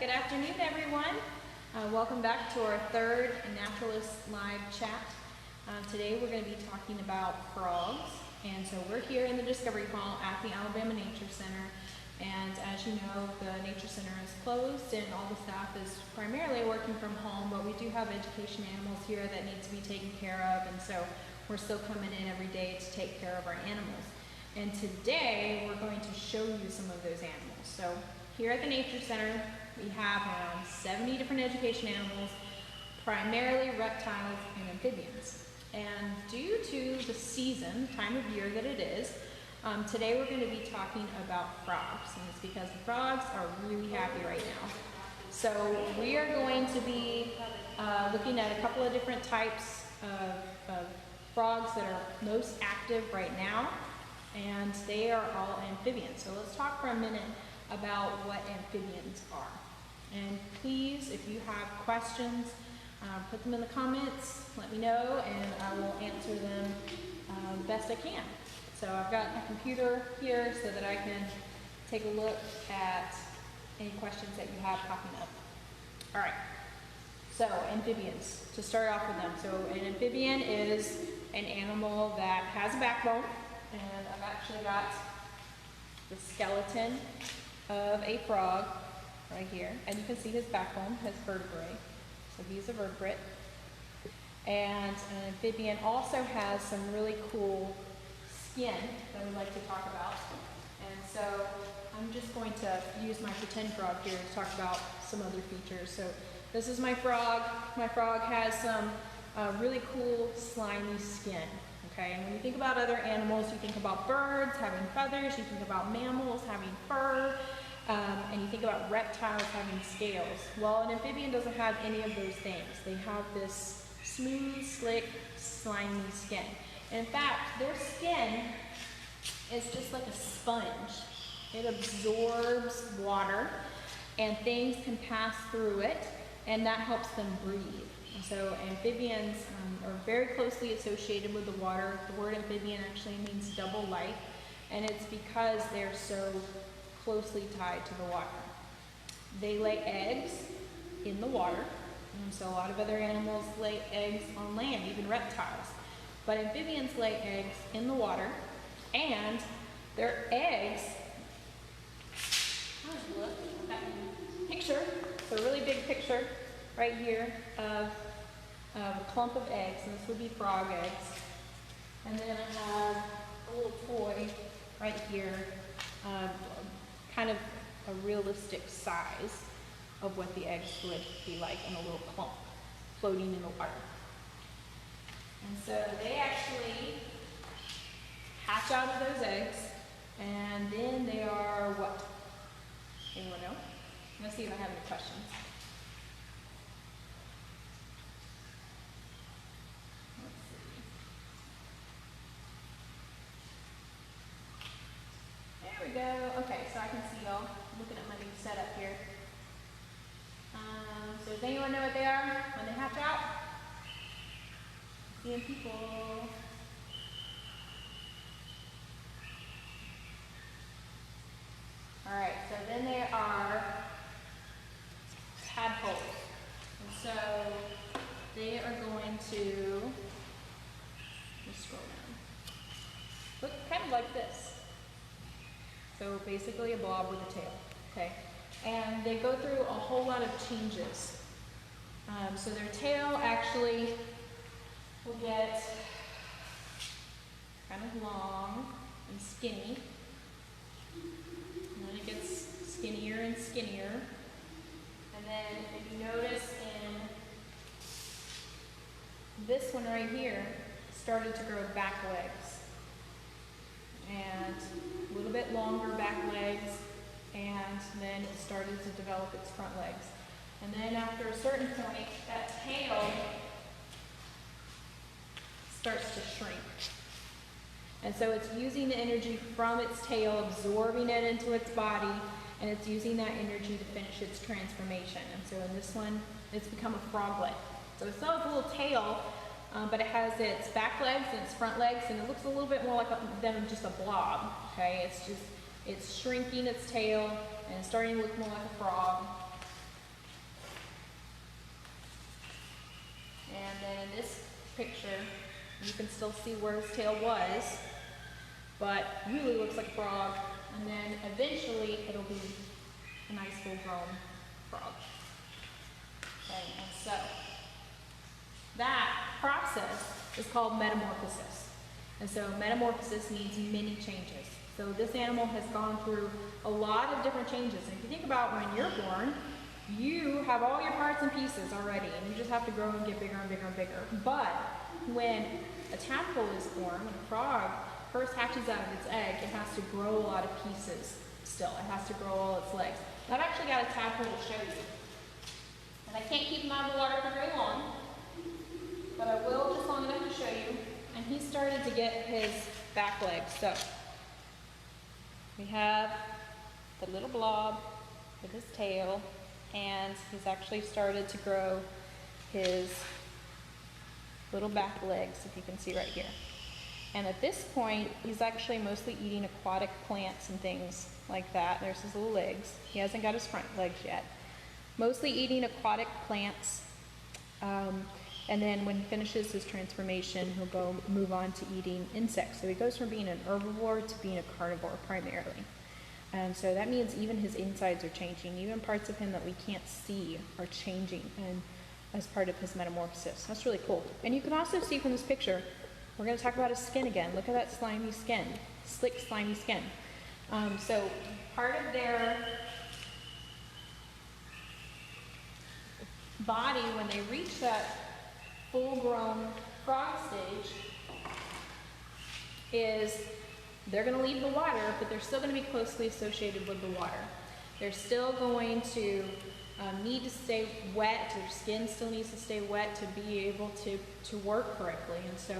Good afternoon, everyone. Welcome back to our third Naturalist live chat. Today we're going to be talking about frogs, and so we're here in the Discovery Hall at the Alabama Nature Center. And as you know, the Nature Center is closed and all the staff is primarily working from home, but we do have education animals here that need to be taken care of, and so we're still coming in every day to take care of our animals. And today we're going to show you some of those animals. So here at the Nature Center, we have around 70 different education animals, primarily reptiles and amphibians. And due to the season, time of year that it is, today we're going to be talking about frogs, and it's because the frogs are really happy right now. So we are going to be looking at a couple of different types of frogs that are most active right now, and they are all amphibians. So let's talk for a minute about what amphibians are. And please, if you have questions, put them in the comments, let me know, and I will answer them the best I can. So I've got my computer here so that I can take a look at any questions that you have popping up. All right, so amphibians, to start off with them. So an amphibian is an animal that has a backbone, and I've actually got the skeleton of a frog right here, and you can see his backbone, his vertebrae. So he's a vertebrate. And an amphibian also has some really cool skin that we'd like to talk about. And so I'm just going to use my pretend frog here to talk about some other features. So this is my frog. My frog has some really cool slimy skin. Okay, and when you think about other animals, you think about birds having feathers, you think about mammals having fur, and you think about reptiles having scales. Well, an amphibian doesn't have any of those things. They have this smooth, slick, slimy skin. And in fact, their skin is just like a sponge. It absorbs water, and things can pass through it, and that helps them breathe. And so amphibians are very closely associated with the water. The word amphibian actually means double life, and it's because they're so closely tied to the water. They lay eggs in the water, and so a lot of other animals lay eggs on land, even reptiles. But amphibians lay eggs in the water, and their eggs, picture, so a really big picture right here of a clump of eggs, and this would be frog eggs. And then I have a little toy right here, kind of a realistic size of what the eggs would be like in a little clump floating in the water. And so they actually hatch out of those eggs, and then they are what? Anyone know? Let's see if I have any questions. There we go. Okay, so I can see y'all looking at my new setup here. So does anyone know what they are when they hatch out? Seeing people. All right, so then they are tadpoles. And so they are going to, let's scroll down, look kind of like this. So basically a blob with a tail, okay? And they go through a whole lot of changes. So their tail actually will get kind of long and skinny. And then it gets skinnier and skinnier. And then if you notice in this one right here, started to grow back legs. And a little bit longer back legs, and then it started to develop its front legs. And then after a certain point, that tail starts to shrink. And so it's using the energy from its tail, absorbing it into its body, and it's using that energy to finish its transformation. And so in this one, it's become a froglet. So it still has a little tail, but it has its back legs and its front legs, and it looks a little bit more like than just a blob. Okay, it's shrinking its tail and it's starting to look more like a frog. And then in this picture, you can still see where his tail was, but really looks like a frog. And then eventually it'll be a nice full grown frog. Okay, and so that process is called metamorphosis. And so metamorphosis means many changes. So this animal has gone through a lot of different changes. And if you think about when you're born, you have all your parts and pieces already, and you just have to grow and get bigger and bigger and bigger. But when a tadpole is born, when a frog first hatches out of its egg, it has to grow a lot of pieces still. It has to grow all its legs. I've actually got a tadpole to show you. And I can't keep him out of the water for very long, but I will just long enough to show you. And he started to get his back legs. So we have the little blob with his tail, and he's actually started to grow his little back legs, if you can see right here. And at this point, he's actually mostly eating aquatic plants and things like that. There's his little legs. He hasn't got his front legs yet. Mostly eating aquatic plants. And then when he finishes his transformation, he'll move on to eating insects. So he goes from being an herbivore to being a carnivore primarily. And so that means even his insides are changing. Even parts of him that we can't see are changing and as part of his metamorphosis. That's really cool. And you can also see from this picture, we're going to talk about his skin again. Look at that slimy skin, slick, slimy skin. So part of their body, when they reach that full-grown frog stage, is they're going to leave the water, but they're still going to be closely associated with the water. They're still going to need to stay wet. Their skin still needs to stay wet to be able to work correctly. And so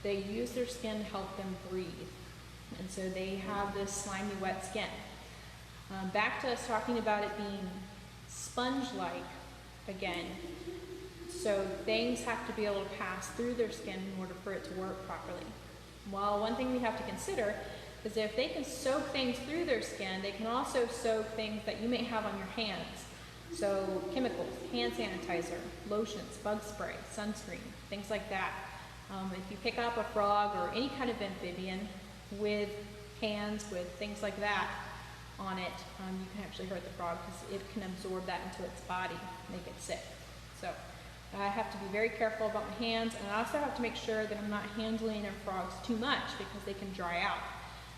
they use their skin to help them breathe. And so they have this slimy, wet skin. Back to us talking about it being sponge-like again. So things have to be able to pass through their skin in order for it to work properly. Well, one thing we have to consider is if they can soak things through their skin, they can also soak things that you may have on your hands. So chemicals, hand sanitizer, lotions, bug spray, sunscreen, things like that. If you pick up a frog or any kind of amphibian with hands, with things like that on it, you can actually hurt the frog because it can absorb that into its body, make it sick. So I have to be very careful about my hands, and I also have to make sure that I'm not handling their frogs too much because they can dry out.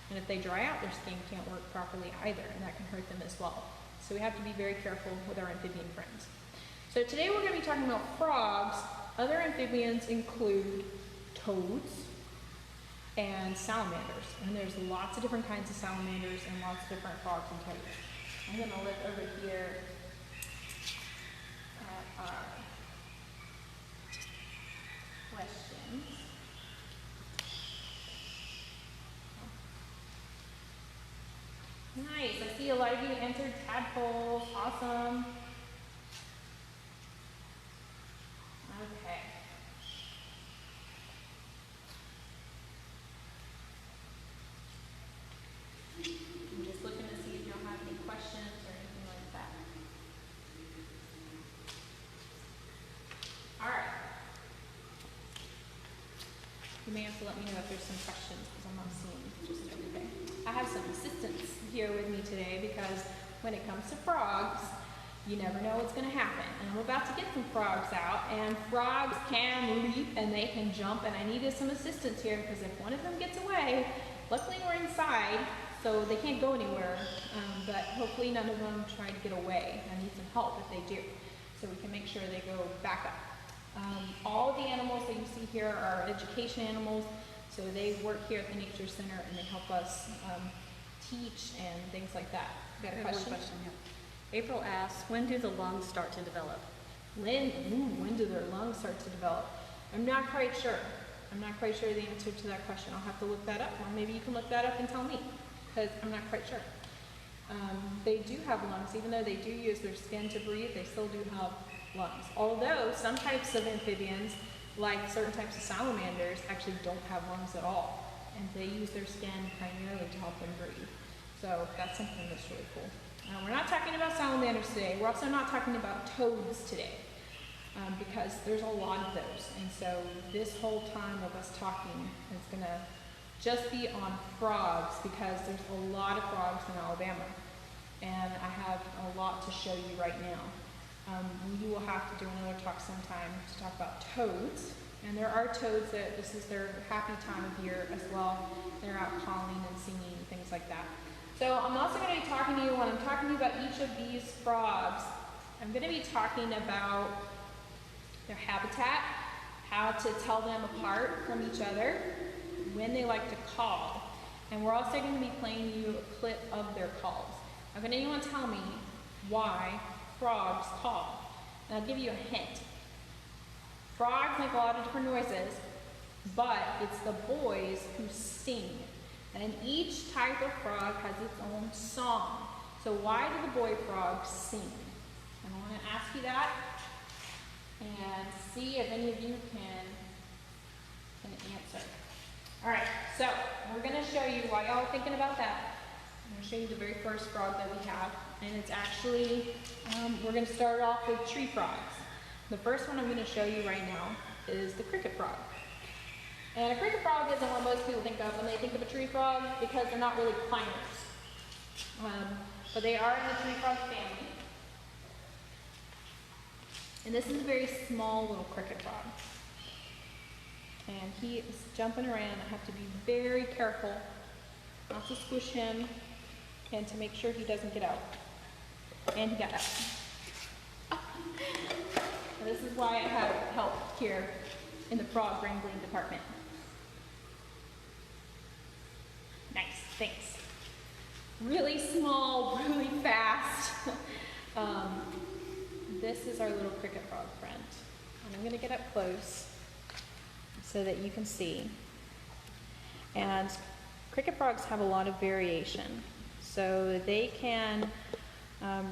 And if they dry out, their skin can't work properly either, and that can hurt them as well. So we have to be very careful with our amphibian friends. So today we're going to be talking about frogs. Other amphibians include toads and salamanders. And there's lots of different kinds of salamanders and lots of different frogs and toads. I'm going to look over here at our questions. Nice, I see a lot of you answered tadpoles, awesome. Okay. I'm just looking to see if y'all have any questions or anything like that. All right. You may have to let me know if there's some questions because I'm not seeing just everything. I have some assistants here with me today because when it comes to frogs, you never know what's going to happen. And I'm about to get some frogs out, and frogs can leap and they can jump, and I needed some assistance here because if one of them gets away, luckily we're inside, so they can't go anywhere, but hopefully none of them try to get away. I need some help if they do, so we can make sure they go back up. All the animals that you see here are education animals, so they work here at the Nature Center and they help us teach and things like that. You got a question? Yeah. April asks, when do the lungs start to develop? When do their lungs start to develop? I'm not quite sure. I'm not quite sure the answer to that question. I'll have to look that up, or maybe you can look that up and tell me, because I'm not quite sure. They do have lungs. Even though they do use their skin to breathe, they still do have lungs. Although some types of amphibians, like certain types of salamanders, actually don't have lungs at all, and they use their skin primarily to help them breathe. So that's something that's really cool. We're not talking about salamanders today. We're also not talking about toads today. because there's a lot of those. And so this whole time of us talking is going to just be on frogs because there's a lot of frogs in Alabama. And I have a lot to show you right now. We will have to do another talk sometime to talk about toads. And there are toads that this is their happy time of year as well. They're out calling and singing and things like that. So I'm also going to be talking to you, when I'm talking to you about each of these frogs, I'm going to be talking about their habitat, how to tell them apart from each other, when they like to call. And we're also going to be playing you a clip of their calls. Now, can anyone tell me why frogs call? And I'll give you a hint. Frogs make a lot of different noises, but it's the boys who sing. And each type of frog has its own song. So why do the boy frogs sing? And I want to ask you that and see if any of you can answer. All right, so we're going to show you, while y'all are thinking about that, I'm going to show you the very first frog that we have. And it's actually, we're going to start off with tree frogs. The first one I'm going to show you right now is the cricket frog. And a cricket frog isn't what most people think of when they think of a tree frog because they're not really climbers. But they are in the tree frog family. And this is a very small little cricket frog. And he is jumping around. I have to be very careful not to squish him and to make sure he doesn't get out. And he got out. This is why I have help here in the frog wrangling department. Nice, thanks. Really small, really fast. This is our little cricket frog friend. And I'm going to get up close so that you can see. And cricket frogs have a lot of variation. So they can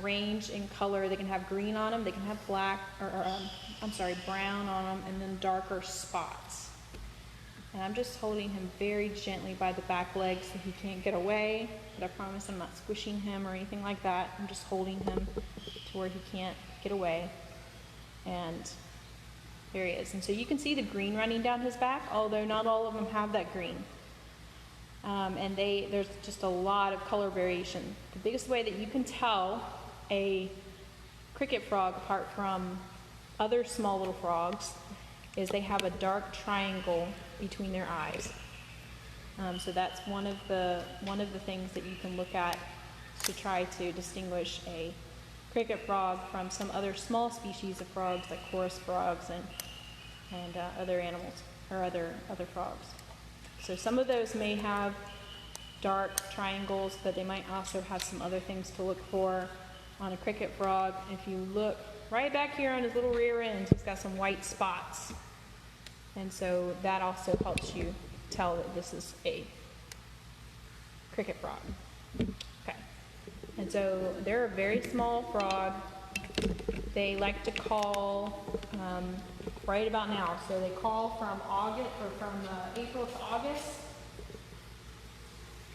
range in color. They can have green on them, they can have black, brown on them, and then darker spots. And I'm just holding him very gently by the back legs so he can't get away, but I promise I'm not squishing him or anything like that. I'm just holding him to where he can't get away. And there he is. And so you can see the green running down his back, although not all of them have that green. And there's just a lot of color variation. The biggest way that you can tell a cricket frog apart from other small little frogs is they have a dark triangle between their eyes. So that's one of the things that you can look at to try to distinguish a cricket frog from some other small species of frogs like chorus frogs and other animals or other frogs. So some of those may have dark triangles, but they might also have some other things to look for on a cricket frog. If you look right back here on his little rear end, he's got some white spots. And so that also helps you tell that this is a cricket frog. Okay. And so they're a very small frog. They like to call right about now. So they call from April to August.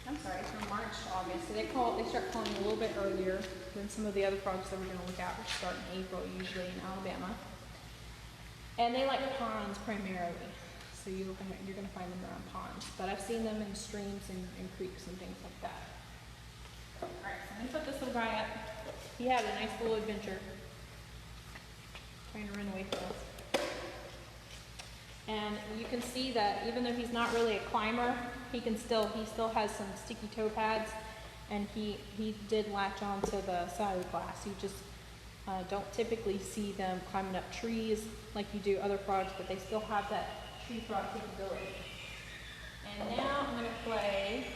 I'm sorry, from March to August. So they start calling a little bit earlier than some of the other frogs that we're going to look at, which start in April usually in Alabama. And they like ponds primarily. So you're going to find them around ponds. But I've seen them in streams and creeks and things like that. Alright, so I'm going to put this little guy up. He had a nice little adventure. Trying to run away from us. And you can see that even though he's not really a climber, he still has some sticky toe pads, and he did latch onto the side of the glass. You just don't typically see them climbing up trees like you do other frogs, but they still have that tree frog capability. And now I'm going to play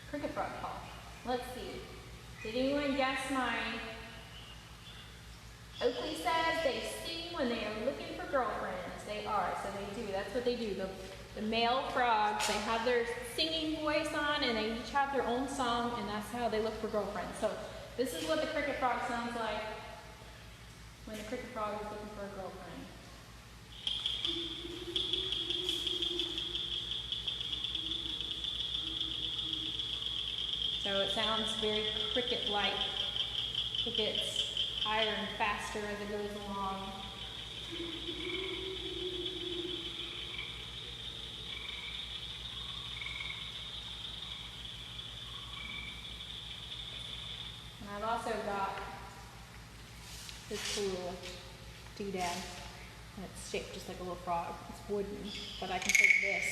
cricket frog call. Let's see. Did anyone guess mine? Oakley says they sing when they are looking for girlfriends. They are, so they do. That's what they do. The male frogs, they have their singing voice on, and they each have their own song, and that's how they look for girlfriends. So this is what the cricket frog sounds like when the cricket frog is looking for a girlfriend. So it sounds very cricket-like. Crickets higher and faster as it goes along. And I've also got this little doodad, and it's shaped just like a little frog. It's wooden, but I can take this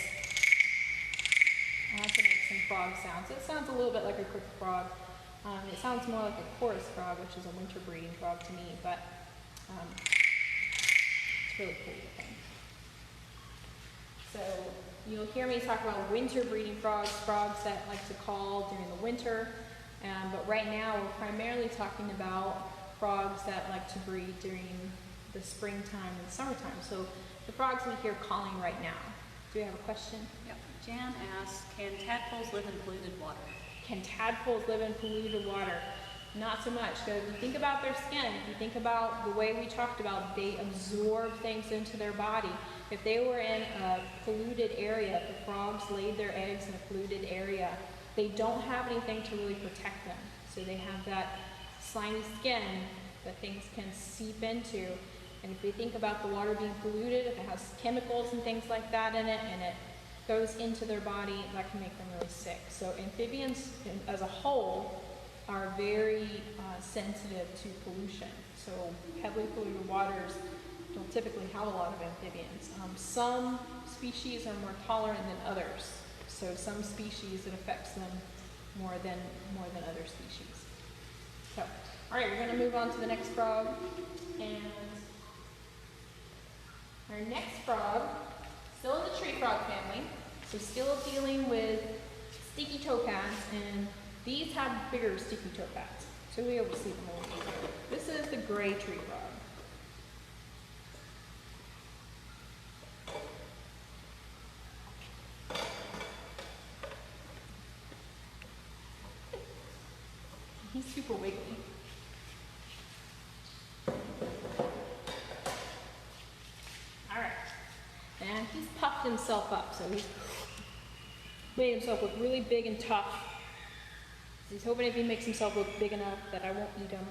and I can make some frog sounds. It sounds a little bit like a cricket frog. It sounds more like a chorus frog, which is a winter breeding frog to me, but it's really pretty looking. So you'll hear me talk about winter breeding frogs, frogs that like to call during the winter. But right now we're primarily talking about frogs that like to breed during the springtime and summertime. So the frogs we hear calling right now. Do you have a question? Yep. Jan asks, can tadpoles live in polluted water? Can tadpoles live in polluted water? Not so much. So if you think about their skin, if you think about the way we talked about, they absorb things into their body. If they were in a polluted area, if the frogs laid their eggs in a polluted area, they don't have anything to really protect them. So they have that slimy skin that things can seep into. And if you think about the water being polluted, if it has chemicals and things like that in it, and it goes into their body, that can make them really sick. So amphibians as a whole are very sensitive to pollution. So heavily polluted waters don't typically have a lot of amphibians. Some species are more tolerant than others. So some species, it affects them more than other species. So, all right, we're going to move on to the next frog. And our next frog, still in the tree frog family, so still dealing with sticky toe pads, and these have bigger sticky toe pads. So we able to see them a little bit. This is the gray tree frog. He's super wiggly. All right, and he's puffed himself up, so he's made himself look really big and tough. He's hoping if he makes himself look big enough that I won't eat him.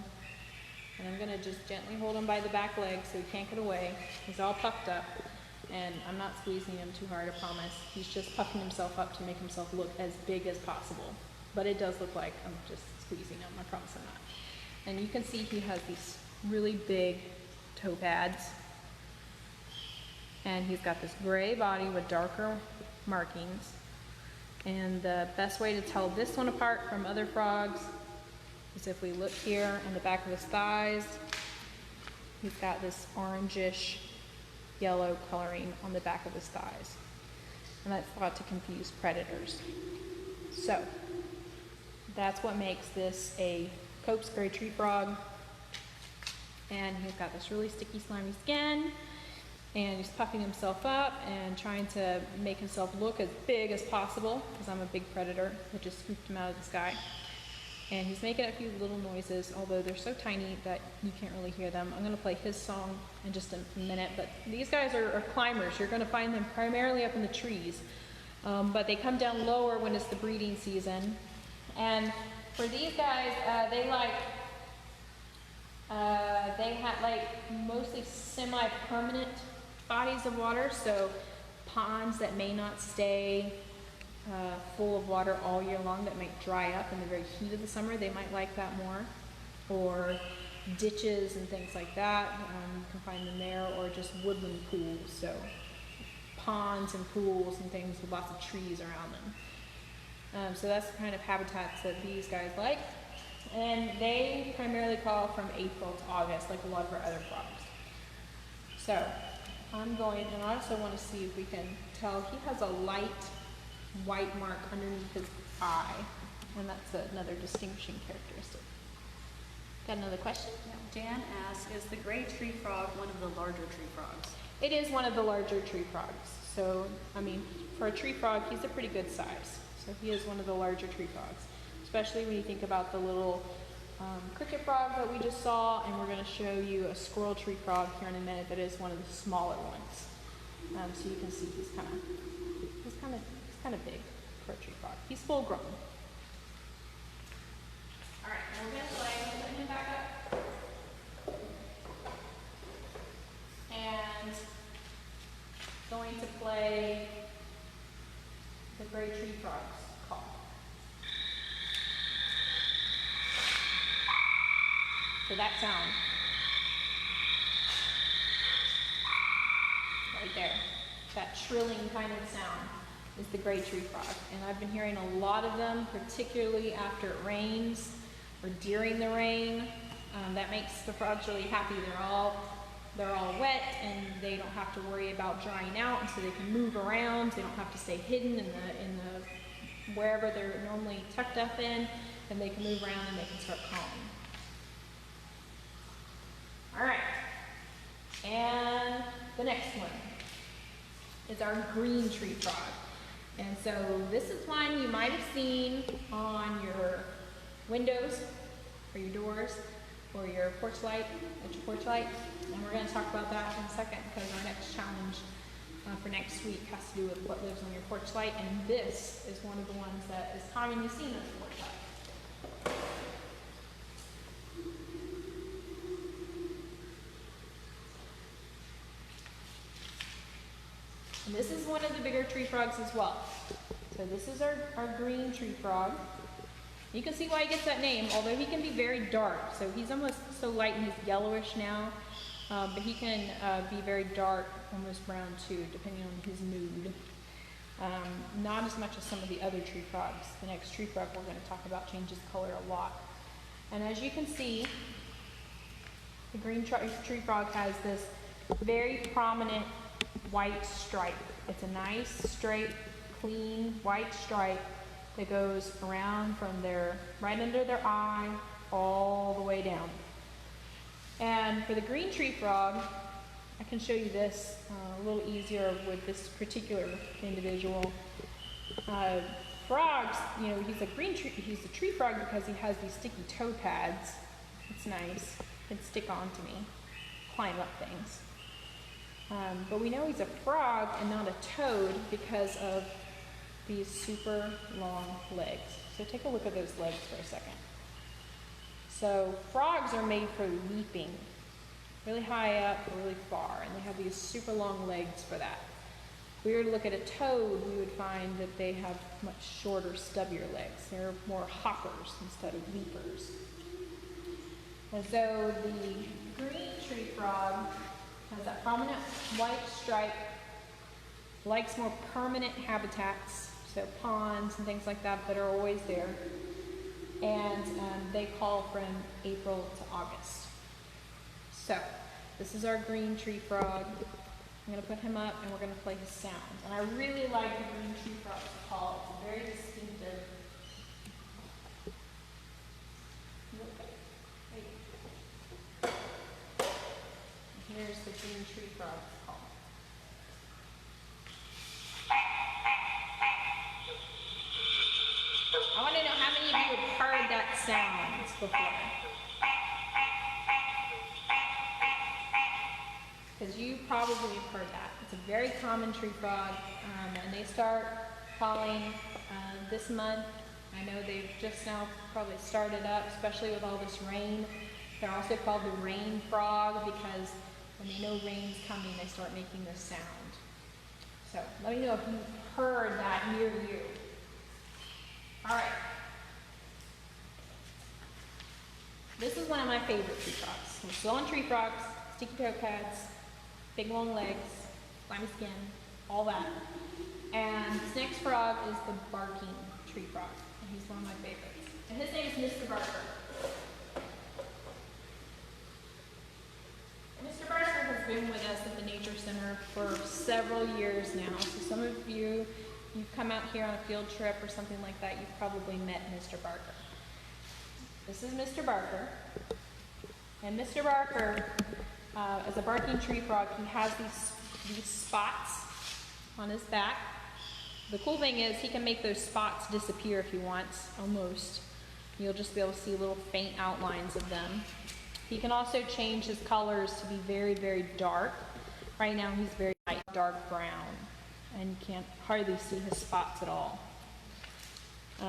And I'm gonna just gently hold him by the back leg so he can't get away. He's all puffed up, and I'm not squeezing him too hard, I promise. He's just puffing himself up to make himself look as big as possible. But it does look like I'm just squeezing him, I promise I'm not. And you can see he has these really big toe pads. And he's got this gray body with darker markings. And the best way to tell this one apart from other frogs is if we look here on the back of his thighs. He's got this orangish yellow coloring on the back of his thighs. And that's thought to confuse predators. So that's what makes this a Cope's gray tree frog. And he's got this really sticky, slimy skin. And he's puffing himself up and trying to make himself look as big as possible, because I'm a big predator that just scooped him out of the sky. And he's making a few little noises, although they're so tiny that you can't really hear them. I'm going to play his song in just a minute, but these guys are climbers. You're going to find them primarily up in the trees, but they come down lower when it's the breeding season. And for these guys, they have like mostly semi-permanent bodies of water, so ponds that may not stay full of water all year long, that might dry up in the very heat of the summer, they might like that more. Or ditches and things like that, you can find them there, or just woodland pools, so ponds and pools and things with lots of trees around them. So that's the kind of habitats that these guys like. And they primarily call from April to August, like a lot of our other frogs. So I'm going, and I also want to see if we can tell, he has a light white mark underneath his eye, and that's another distinguishing characteristic. Got another question? Yeah. Jan asks, is the gray tree frog one of the larger tree frogs? It is one of the larger tree frogs. So, I mean, for a tree frog, he's a pretty good size. So he is one of the larger tree frogs, especially when you think about the little cricket frog that we just saw, and we're going to show you a squirrel tree frog here in a minute that is one of the smaller ones. So you can see he's kind of big for a tree frog. He's full grown. All right, now we're going to play. Put him back up. for that sound. Right there. That trilling kind of sound is the gray tree frog. And I've been hearing a lot of them, particularly after it rains or during the rain. That makes the frogs really happy. They're all wet and they don't have to worry about drying out, and so they can move around. They don't have to stay hidden in the wherever they're normally tucked up in, and they can move around and they can start calling. All right, and the next one is our green tree frog. And so this is one you might have seen on your windows or your doors or your porch light, at your porch light. And we're going to talk about that in a second, because our next challenge for next week has to do with what lives on your porch light. And this is one of the ones that is commonly seen on your porch light. And this is one of the bigger tree frogs as well. So this is our green tree frog. You can see why he gets that name, although he can be very dark. So he's almost so light and he's yellowish now, but he can be very dark, almost brown too, depending on his mood. Not as much as some of the other tree frogs. The next tree frog we're going to talk about changes color a lot. And as you can see, the green tree frog has this very prominent white stripe. It's a nice, straight, clean white stripe that goes around from right under their eye all the way down. And for the green tree frog, I can show you this a little easier with this particular individual. Frogs, he's a tree frog because he has these sticky toe pads. It's nice. He can stick onto me, climb up things. But we know he's a frog and not a toad because of these super long legs. So take a look at those legs for a second. So frogs are made for leaping really high up or really far, and they have these super long legs for that. If we were to look at a toad, we would find that they have much shorter, stubbier legs. They're more hoppers instead of leapers. And so the green tree frog has that prominent white stripe, likes more permanent habitats, so ponds and things like that are always there. And they call from April to August. So this is our green tree frog. I'm going to put him up and we're going to play his sound. And I really like the green tree frog's call. It's very distinctive. Here's the green tree frog's call. I want to know how many of you have heard that sound before. Because you probably have heard that. It's a very common tree frog, and they start calling this month. I know they've just now probably started up, especially with all this rain. They're also called the rain frog because when they know rain's coming, they start making this sound. So let me know if you've heard that near you. All right. This is one of my favorite tree frogs. We're still on tree frogs, sticky toe pads, big long legs, slimy skin, all that. And this next frog is the barking tree frog, and he's one of my favorites. And his name is Mr. Barker. Mr. Barker has been with us at the Nature Center for several years now. So some of you've come out here on a field trip or something like that, you've probably met Mr. Barker. This is Mr. Barker. And Mr. Barker, as a barking tree frog, he has these spots on his back. The cool thing is he can make those spots disappear if he wants, almost. You'll just be able to see little faint outlines of them. He can also change his colors to be very, very dark. Right now he's very light, dark brown, and you can't hardly see his spots at all.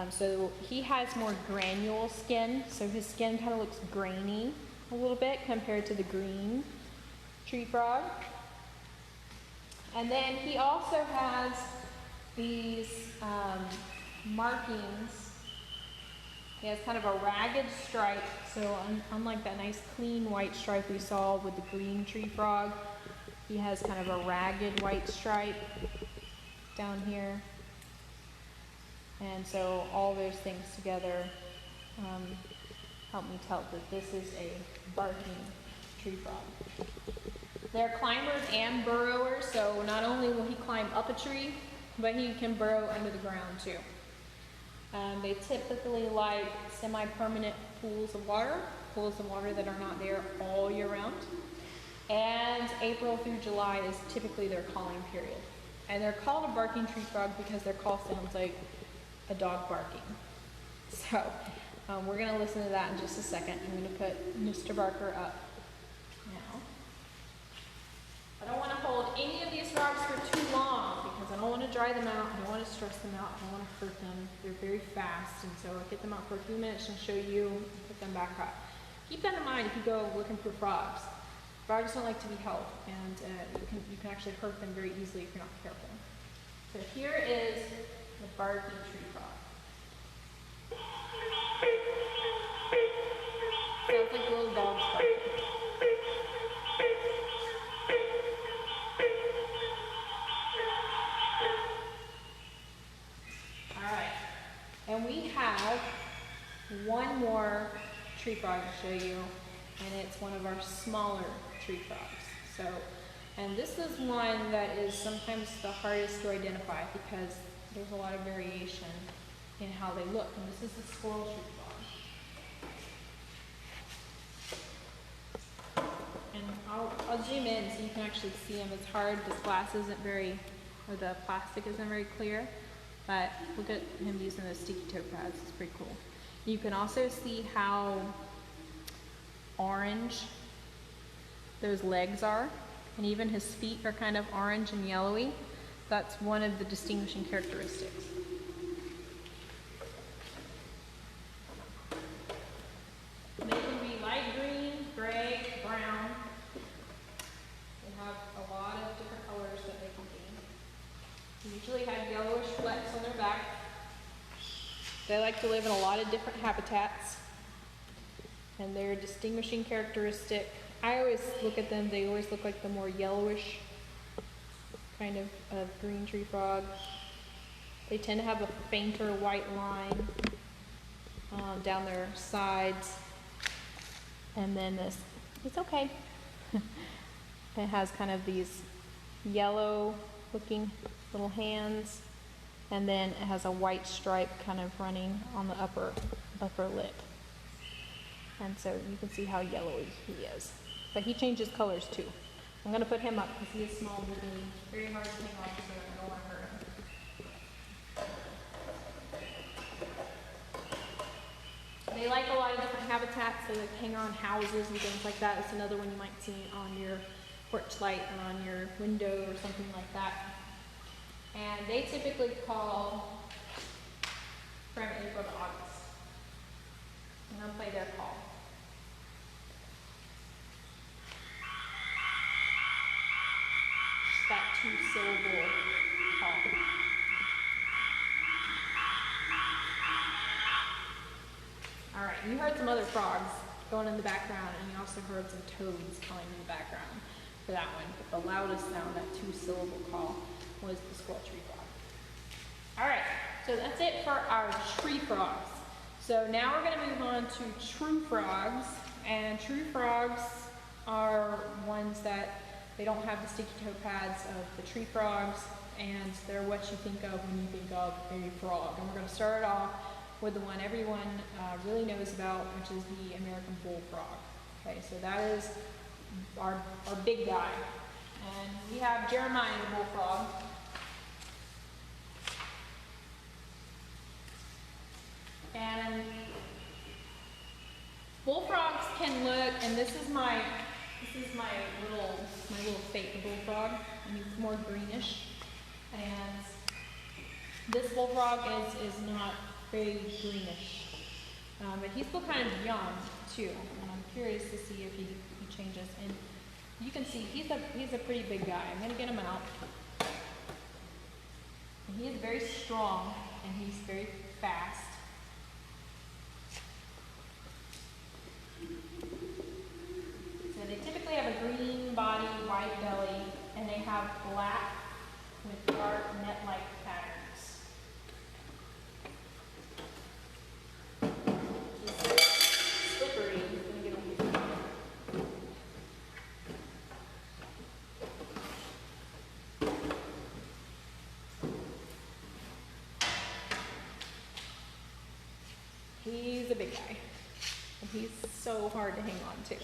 So he has more granule skin, so his skin kind of looks grainy a little bit compared to the green tree frog. And then he also has these markings He has kind of a ragged stripe, so unlike that nice clean white stripe we saw with the green tree frog, he has kind of a ragged white stripe down here. And so all those things together help me tell that this is a barking tree frog. They're climbers and burrowers, so not only will he climb up a tree, but he can burrow under the ground too. They typically like semi-permanent pools of water that are not there all year round. And April through July is typically their calling period. And they're called a barking tree frog because their call sounds like a dog barking. So we're going to listen to that in just a second. I'm going to put Mr. Barker up now. I don't want to hold any of these frogs for too long because I don't want to dry them out, I don't want to stress them out, I don't want to hurt them. They're very fast, and so I'll get them out for a few minutes and show you and put them back up. Keep that in mind if you go looking for frogs. Frogs don't like to be held, and you can actually hurt them very easily if you're not careful. So here is the barking tree frog. Sounds like little dogs barking. And we have one more tree frog to show you, and it's one of our smaller tree frogs. And this is one that is sometimes the hardest to identify because there's a lot of variation in how they look. And this is the squirrel tree frog. And I'll zoom in so you can actually see him. It's hard. This glass isn't the plastic isn't very clear. But look at him using those sticky toe pads. It's pretty cool. You can also see how orange those legs are. And even his feet are kind of orange and yellowy. That's one of the distinguishing characteristics. They can be light green, gray, brown. They have a lot of different colors that they can be. They usually have yellowish flecks on their back. They like to live in a lot of different habitats. And their distinguishing characteristic, I always look at them, they always look like the more yellowish kind of green tree frog. They tend to have a fainter white line down their sides. And then this, it's okay. It has kind of these yellow looking little hands, and then it has a white stripe kind of running on the upper lip. And so you can see how yellowy he is. But he changes colors too. I'm going to put him up because he is small and very hard to hang on to, so I don't want to hurt him. They like a lot of different habitats. They like to hang around houses and things like that. It's another one you might see on your porch light or on your window or something like that. And they typically call from April to August. I'm going to play their call. Just that two-syllable call. All right, you heard some other frogs going in the background, and you also heard some toads calling in the background for that one. But the loudest sound, that two-syllable call, was the squirrel tree frog. All right, so that's it for our tree frogs. So now we're going to move on to true frogs, and true frogs are ones that they don't have the sticky toe pads of the tree frogs, and they're what you think of when you think of a frog. And we're going to start off with the one everyone really knows about, which is the American bullfrog. Okay, so that is our big guy. And we have Jeremiah the bullfrog. And bullfrogs can look, and this is my little fake bullfrog, and he's more greenish. And this bullfrog is not very greenish, but he's still kind of young too. And I'm curious to see if he changes. And you can see he's a pretty big guy. I'm gonna get him out. And he is very strong, and he's very fast. he's a big guy. And he's so hard to hang on to.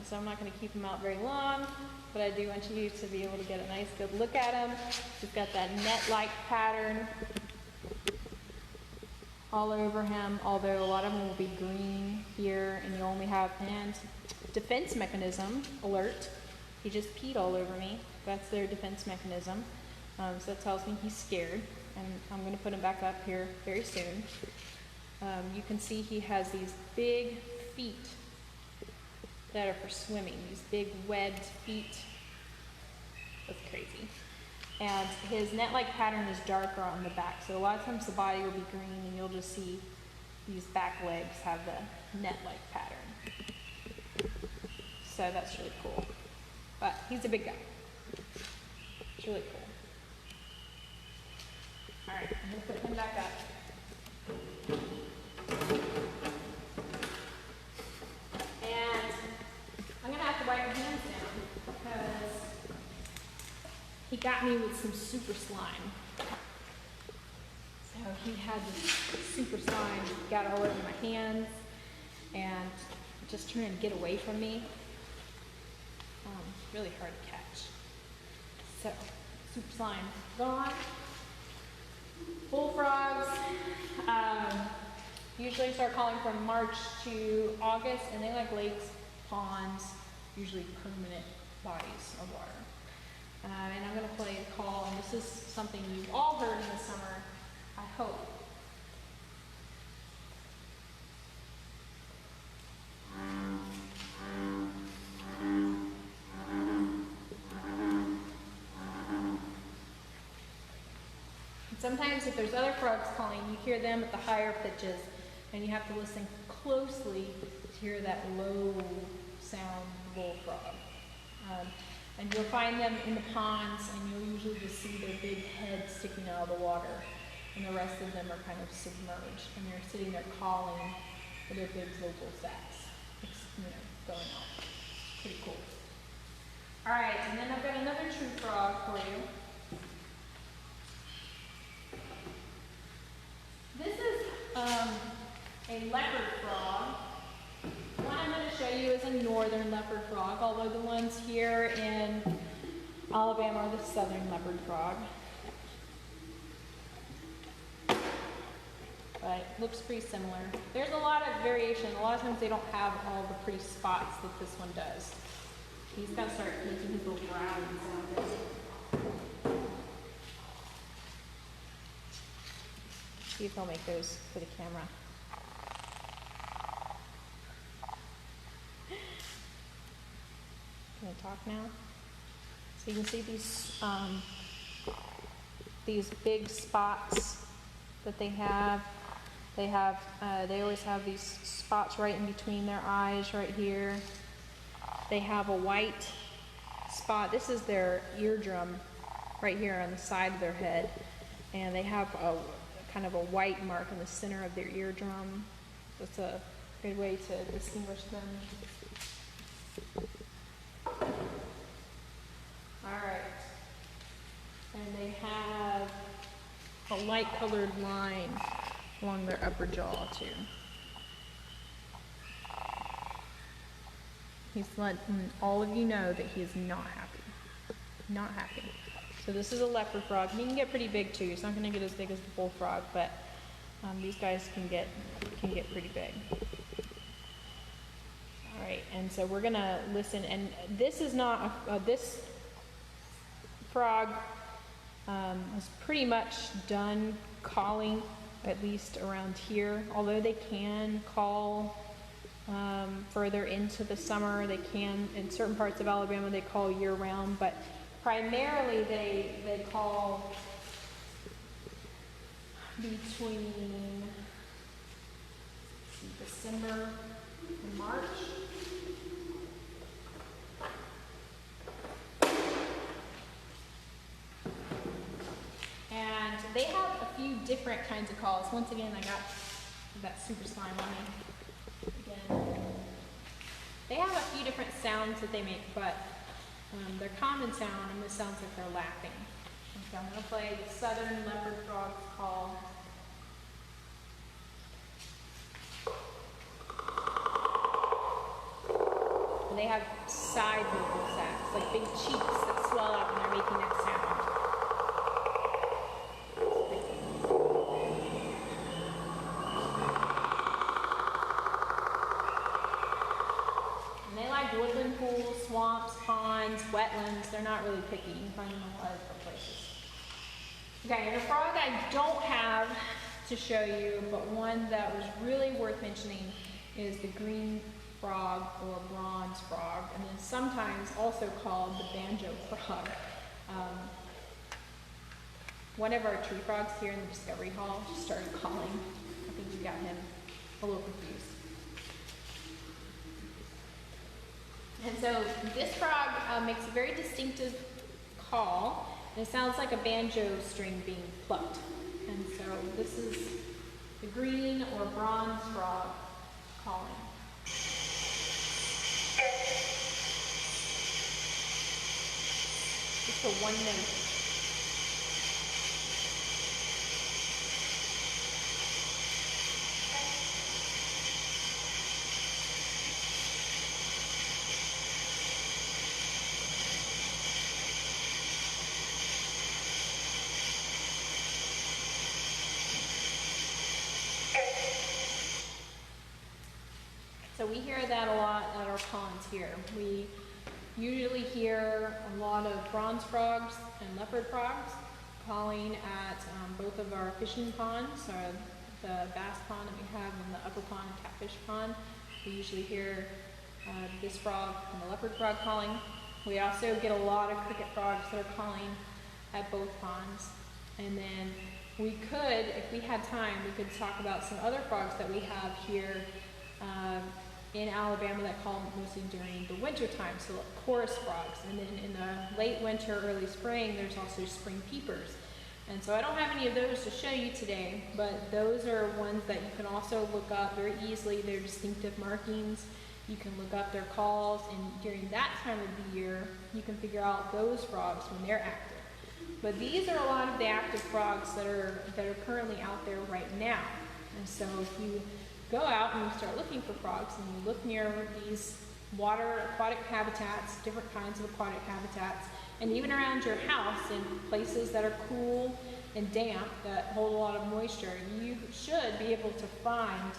So I'm not going to keep him out very long, but I do want you to be able to get a nice good look at him. He's got that net-like pattern all over him, although a lot of them will be green here, and you only have, and defense mechanism, alert. He just peed all over me. That's their defense mechanism. So that tells me he's scared, and I'm going to put him back up here very soon. You can see he has these big feet that are for swimming, these big webbed feet. That's crazy. And his net-like pattern is darker on the back, so a lot of times the body will be green and you'll just see these back legs have the net-like pattern. So that's really cool. But he's a big guy. It's really cool. Alright, I'm going to put him back up. And I'm going to have to wipe my hands down because he got me with some super slime. So he had this super slime, got all over my hands, and just trying to get away from me. Really hard to catch. So, super slime gone. Bullfrogs usually start calling from March to August, and they like lakes, ponds, usually permanent bodies of water. And I'm going to play a call, and this is something you've all heard in the summer, I hope. Sometimes if there's other frogs calling, you hear them at the higher pitches, and you have to listen closely to hear that low sound bullfrog. And you'll find them in the ponds, and you'll usually just see their big heads sticking out of the water, and the rest of them are kind of submerged, and they're sitting there calling with their big vocal sacs, going on. Pretty cool. All right, and then I've got another true frog for you. This is a leopard frog. The one I'm going to show you is a northern leopard frog, although the ones here in Alabama are the southern leopard frog. But it looks pretty similar. There's a lot of variation. A lot of times they don't have all the pretty spots that this one does. He's got to start making his little growling sound. See if I'll make those for the camera. Can I talk now? So you can see these big spots that they have. They always have these spots right in between their eyes, right here. They have a white spot. This is their eardrum, right here on the side of their head, and they have a kind of a white mark in the center of their eardrum. That's a good way to distinguish them. Alright. And they have a light colored line along their upper jaw too. He's letting all of you know that he is not happy. Not happy. So this is a leopard frog. He can get pretty big too. He's not going to get as big as the bullfrog, but these guys can get pretty big. All right, and so we're going to listen. And this is not this frog is pretty much done calling, at least around here. Although they can call further into the summer, they can in certain parts of Alabama. They call year-round, but primarily, they call between December and March. And they have a few different kinds of calls. Once again, I got that super slime on me. Again, they have a few different sounds that they make, but their common sound almost sounds like they're laughing. So I'm going to play the southern leopard frog's call. and they have side vocal sacs, like big cheeks that swell up when they're making that sound. And they like woodland pools, swamps, ponds, wetlands. They're not really picky. You can find them in a lot of different places. Okay, and a frog I don't have to show you, but one that was really worth mentioning is the green frog or bronze frog, and then sometimes also called the banjo frog. One of our tree frogs here in the Discovery Hall just started calling. I think we got him a little confused. And so this frog makes a very distinctive call, and it sounds like a banjo string being plucked. And so this is the green or bronze frog calling. Just for one note. So we hear that a lot at our ponds here. We usually hear a lot of bronze frogs and leopard frogs calling at both of our fishing ponds, the bass pond that we have and the upper pond, catfish pond. We usually hear this frog and the leopard frog calling. We also get a lot of cricket frogs that are calling at both ponds. And then we could, if we had time, we could talk about some other frogs that we have here in Alabama that call mostly during the winter time, so like chorus frogs. And then in the late winter, early spring, there's also spring peepers. And so I don't have any of those to show you today, but those are ones that you can also look up very easily. They're distinctive markings. You can look up their calls, and during that time of the year, you can figure out those frogs when they're active. But these are a lot of the active frogs that are currently out there right now. And so if you go out and you start looking for frogs and you look near these aquatic habitats, different kinds of aquatic habitats, and even around your house in places that are cool and damp that hold a lot of moisture, you should be able to find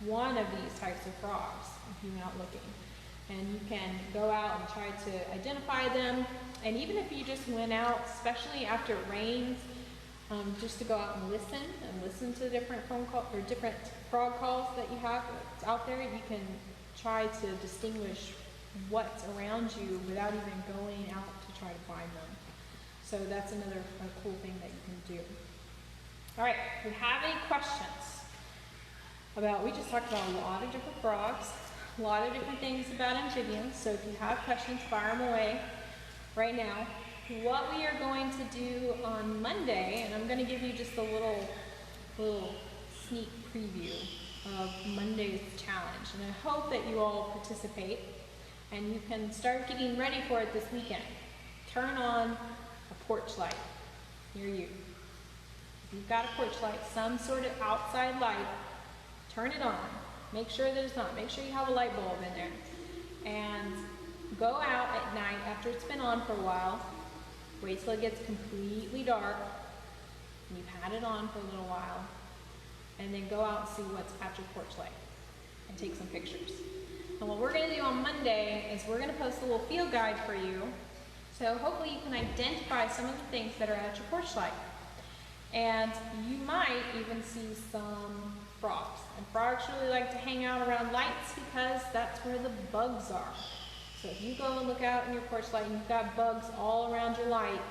one of these types of frogs if you're out looking. And you can go out and try to identify them. And even if you just went out, especially after it rains, just to go out and listen to different phone calls or different frog calls that you have out there, you can try to distinguish what's around you without even going out to try to find them. So that's another cool thing that you can do. All right, if you have any questions we just talked about a lot of different frogs, a lot of different things about amphibians. So if you have questions, fire them away right now. What we are going to do on Monday, and I'm going to give you just a little sneak preview of Monday's challenge, and I hope that you all participate and you can start getting ready for it this weekend. Turn on a porch light near you. If you've got a porch light, some sort of outside light, turn it on. Make sure that it's on. Make sure you have a light bulb in there. And go out at night after it's been on for a while. Wait till it gets completely dark, and you've had it on for a little while, and then go out and see what's at your porch light, and take some pictures. And what we're going to do on Monday is we're going to post a little field guide for you, so hopefully you can identify some of the things that are at your porch light. And you might even see some frogs. And frogs really like to hang out around lights because that's where the bugs are. So if you go and look out in your porch light and you've got bugs all around your light,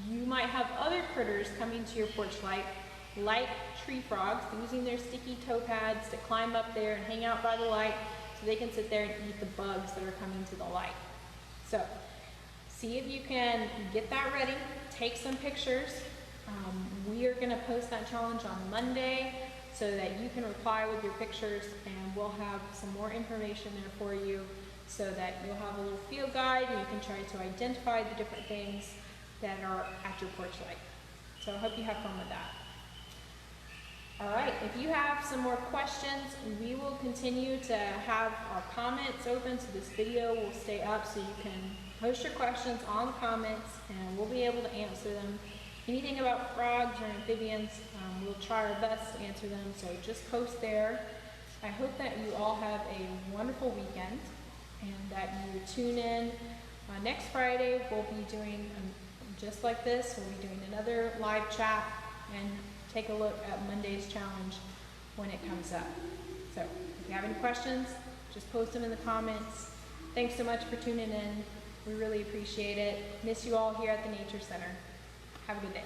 you might have other critters coming to your porch light, like tree frogs, using their sticky toe pads to climb up there and hang out by the light so they can sit there and eat the bugs that are coming to the light. So see if you can get that ready, take some pictures. We are going to post that challenge on Monday so that you can reply with your pictures, and we'll have some more information there for you, so that you'll have a little field guide and you can try to identify the different things that are at your porch light. So I hope you have fun with that. All right, if you have some more questions, we will continue to have our comments open, so this video will stay up so you can post your questions on the comments and we'll be able to answer them. Anything about frogs or amphibians, we'll try our best to answer them, so just post there. I hope that you all have a wonderful weekend and that you tune in. Next Friday, we'll be doing just like this. We'll be doing another live chat and take a look at Monday's challenge when it comes up. So if you have any questions, just post them in the comments. Thanks so much for tuning in. We really appreciate it. Miss you all here at the Nature Center. Have a good day.